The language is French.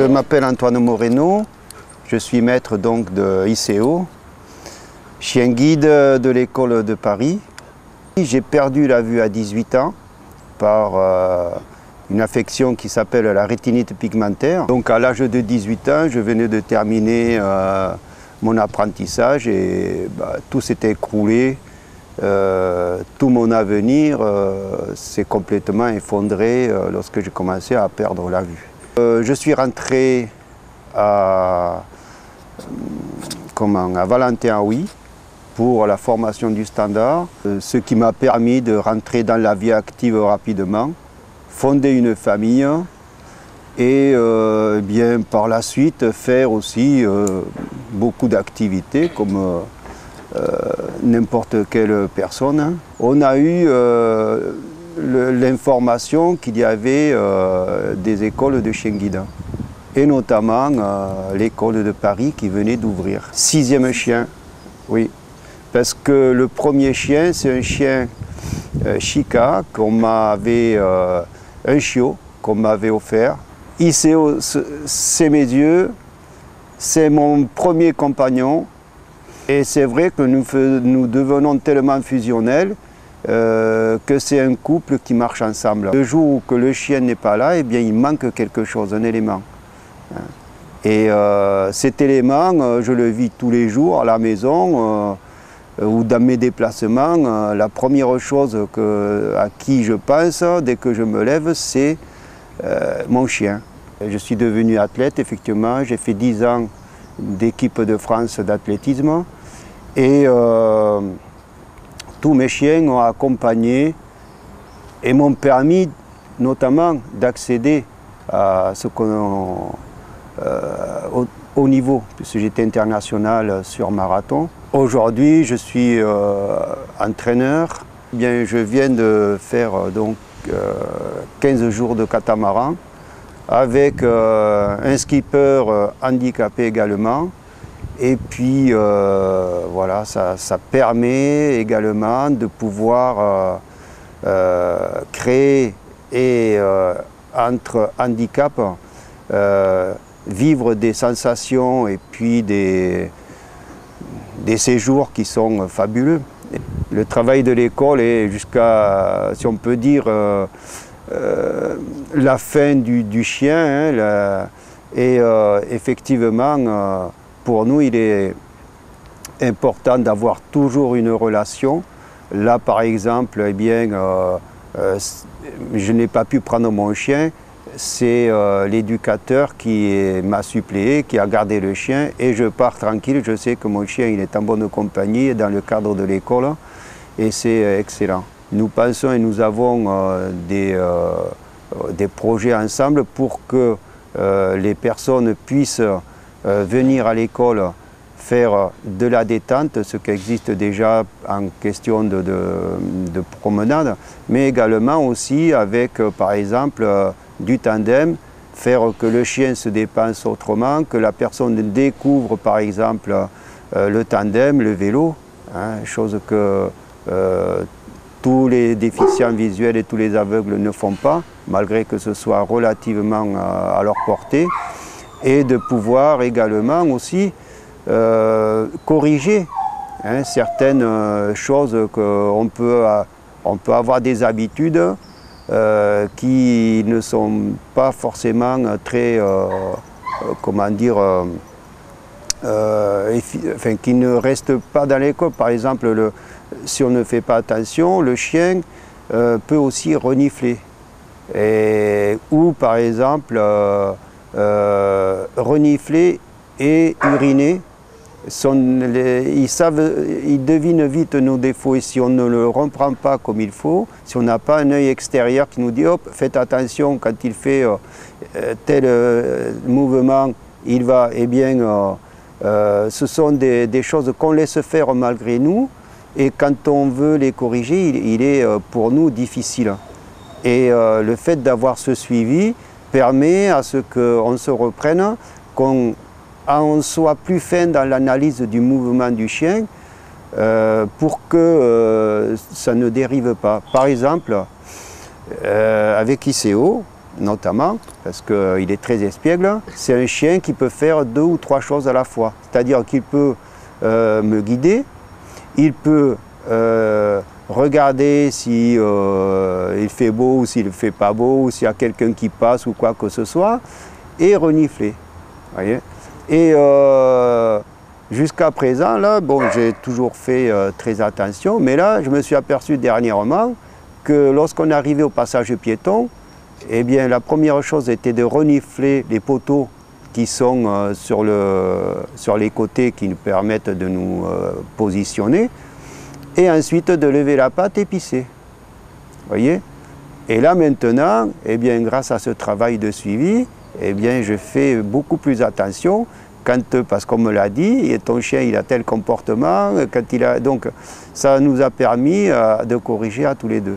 Je m'appelle Antoine Moreno, je suis maître donc de ICO, chien guide de l'école de Paris. J'ai perdu la vue à 18 ans par une affection qui s'appelle la rétinite pigmentaire. Donc à l'âge de 18 ans, je venais de terminer mon apprentissage et tout s'est écroulé. Tout mon avenir s'est complètement effondré lorsque j'ai commencé à perdre la vue. Je suis rentré à Valentin-Hauy pour la formation du standard, ce qui m'a permis de rentrer dans la vie active rapidement, fonder une famille et bien par la suite faire aussi beaucoup d'activités comme n'importe quelle personne. On a eu l'information qu'il y avait des écoles de chiens guides, et notamment l'école de Paris qui venait d'ouvrir. 6e chien, oui, parce que le premier chien, c'est un chien Chica qu'on m'avait, un chiot qu'on m'avait offert. ICO, c'est mes yeux, c'est mon premier compagnon. Et c'est vrai que nous devenons tellement fusionnels que c'est un couple qui marche ensemble. Le jour où que le chien n'est pas là, eh bien, il manque quelque chose, un élément. Et cet élément, je le vis tous les jours à la maison ou dans mes déplacements. La première chose à qui je pense dès que je me lève, c'est mon chien. Je suis devenu athlète, effectivement. J'ai fait 10 ans d'équipe de France d'athlétisme. Et tous mes chiens m'ont accompagné et m'ont permis notamment d'accéder à ce au niveau, puisque j'étais international sur marathon. Aujourd'hui, je suis entraîneur. Bien, je viens de faire donc 15 jours de catamaran avec un skipper handicapé également. Et puis voilà, ça permet également de pouvoir créer et entre handicaps, vivre des sensations et puis des séjours qui sont fabuleux. Le travail de l'école est jusqu'à, si on peut dire, la fin du chien. Hein, et effectivement, pour nous, il est important d'avoir toujours une relation. Là, par exemple, eh bien, je n'ai pas pu prendre mon chien. C'est l'éducateur qui m'a suppléé, qui a gardé le chien. Et je pars tranquille. Je sais que mon chien il est en bonne compagnie dans le cadre de l'école. Et c'est excellent. Nous pensons et nous avons des projets ensemble pour que les personnes puissent venir à l'école faire de la détente, ce qui existe déjà en question de promenade, mais également aussi avec, par exemple, du tandem, faire que le chien se dépense autrement, que la personne découvre, par exemple, le tandem, le vélo, hein, chose que tous les déficients visuels et tous les aveugles ne font pas, malgré que ce soit relativement à leur portée. Et de pouvoir également aussi corriger hein, certaines choses qu'on peut avoir des habitudes qui ne sont pas forcément très, comment dire, enfin, qui ne restent pas dans l'école. Par exemple, si on ne fait pas attention, le chien peut aussi renifler. Ou par exemple, renifler et uriner, ils devinent vite nos défauts et si on ne le reprend pas comme il faut, si on n'a pas un œil extérieur qui nous dit hop, faites attention quand il fait tel mouvement, il va, eh bien, ce sont des choses qu'on laisse faire malgré nous et quand on veut les corriger, il est pour nous difficile. Et le fait d'avoir ce suivi permet à ce qu'on se reprenne, qu'on soit plus fin dans l'analyse du mouvement du chien pour que ça ne dérive pas. Par exemple, avec ICO, notamment, parce qu'il est très espiègle. C'est un chien qui peut faire 2 ou 3 choses à la fois. C'est-à-dire qu'il peut me guider, il peut regarder si il fait beau ou s'il ne fait pas beau, ou s'il y a quelqu'un qui passe ou quoi que ce soit, et renifler. Voyez. Et jusqu'à présent, là, bon, j'ai toujours fait très attention, mais là, je me suis aperçu dernièrement que lorsqu'on arrivait au passage piéton, eh bien, la première chose était de renifler les poteaux qui sont sur les côtés qui nous permettent de nous positionner, et ensuite de lever la patte et pisser. Voyez. Et là maintenant, eh bien, grâce à ce travail de suivi, eh bien, je fais beaucoup plus attention parce qu'on me l'a dit, et ton chien il a tel comportement, donc ça nous a permis de corriger à tous les deux.